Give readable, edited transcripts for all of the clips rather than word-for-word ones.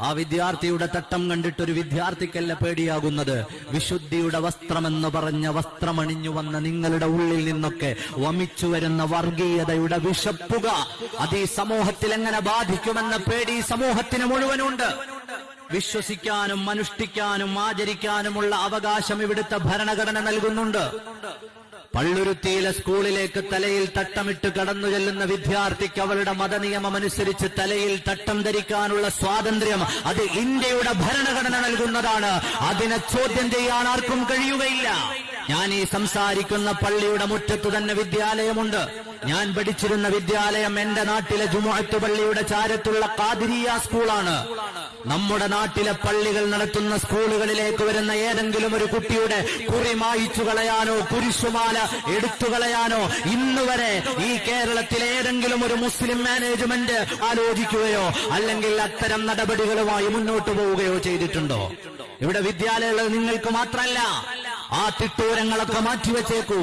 ആ വിദ്യാർത്ഥിയുടെ തട്ടം കണ്ടിട്ടൊരു വിദ്യാർത്ഥിക്കല്ല പേടിയാകുന്നത്. വിശുദ്ധിയുടെ വസ്ത്രമെന്ന് പറഞ്ഞ വസ്ത്രമണിഞ്ഞു വന്ന നിങ്ങളുടെ ഉള്ളിൽ നിന്നൊക്കെ വമിച്ചു വരുന്ന വർഗീയതയുടെ വിഷപ്പുക അത് ഈ സമൂഹത്തിൽ എങ്ങനെ ബാധിക്കുമെന്ന പേടി സമൂഹത്തിന് മുഴുവനുണ്ട്. വിശ്വസിക്കാനും അനുഷ്ഠിക്കാനും ആചരിക്കാനുമുള്ള അവകാശം ഇവിടുത്തെ ഭരണഘടന നൽകുന്നുണ്ട്. പള്ളുരുത്തിയിലെ സ്കൂളിലേക്ക് തലയിൽ തട്ടമിട്ട് കടന്നു ചെല്ലുന്ന വിദ്യാർത്ഥിക്ക് അവരുടെ മതനിയമമനുസരിച്ച് തലയിൽ തട്ടം ധരിക്കാനുള്ള സ്വാതന്ത്ര്യം അത് ഇന്ത്യയുടെ ഭരണഘടന നൽകുന്നതാണ്. അതിനെ ചോദ്യം ചെയ്യാൻ ആർക്കും കഴിയുകയില്ല. ഞാൻ ഈ സംസാരിക്കുന്ന പള്ളിയുടെ മുറ്റത്തു തന്നെ വിദ്യാലയമുണ്ട്. ഞാൻ പഠിച്ചിരുന്ന വിദ്യാലയം എന്റെ നാട്ടിലെ ജുമുഅത്ത് പള്ളിയുടെ ചാരത്തുള്ള ഖാദിരിയ സ്കൂളാണ്. നമ്മുടെ നാട്ടിലെ പള്ളികൾ നടത്തുന്ന സ്കൂളുകളിലേക്ക് വരുന്ന ഏതെങ്കിലും ഒരു കുട്ടിയുടെ കുറി മായിച്ചു കളയാനോ കുരിശുമാല എടുത്തു കളയാനോ ഇന്നുവരെ ഈ കേരളത്തിലെ ഏതെങ്കിലും ഒരു മുസ്ലിം മാനേജ്മെന്റ് ആലോചിക്കുകയോ അല്ലെങ്കിൽ അത്തരം നടപടികളുമായി മുന്നോട്ട് പോവുകയോ ചെയ്തിട്ടുണ്ടോ? ഇവിടെ വിദ്യാലയങ്ങൾ നിങ്ങൾക്ക് മാത്രമല്ല, ആ തിട്ടൂരങ്ങളൊക്കെ മാറ്റിവെച്ചേക്കൂ.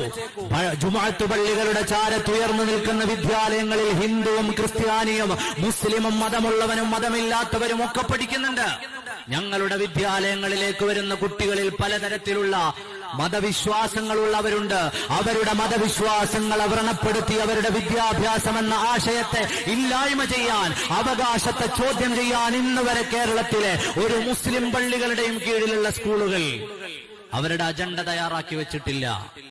ജുമുഅത്ത് പള്ളികളുടെ ചാരത്തുയർന്നു നിൽക്കുന്ന വിദ്യാലയങ്ങളിൽ ഹിന്ദുവും ക്രിസ്ത്യാനിയും മുസ്ലിമും മതമുള്ളവനും മതമില്ലാത്തവരും ഒക്കെ പഠിക്കുന്നുണ്ട്. ഞങ്ങളുടെ വിദ്യാലയങ്ങളിലേക്ക് വരുന്ന കുട്ടികളിൽ പലതരത്തിലുള്ള മതവിശ്വാസങ്ങളുള്ളവരുണ്ട്. അവരുടെ മതവിശ്വാസങ്ങളെ വ്രണപ്പെടുത്തി അവരുടെ വിദ്യാഭ്യാസം എന്ന ആശയത്തെ ഇല്ലായ്മ ചെയ്യാൻ, അവകാശത്തെ ചോദ്യം ചെയ്യാൻ ഇന്ന് വരെ കേരളത്തിലെ ഒരു മുസ്ലിം പള്ളികളുടെയും കീഴിലുള്ള സ്കൂളുകൾ അവരുടെ അജണ്ട തയ്യാറാക്കി വെച്ചിട്ടില്ല.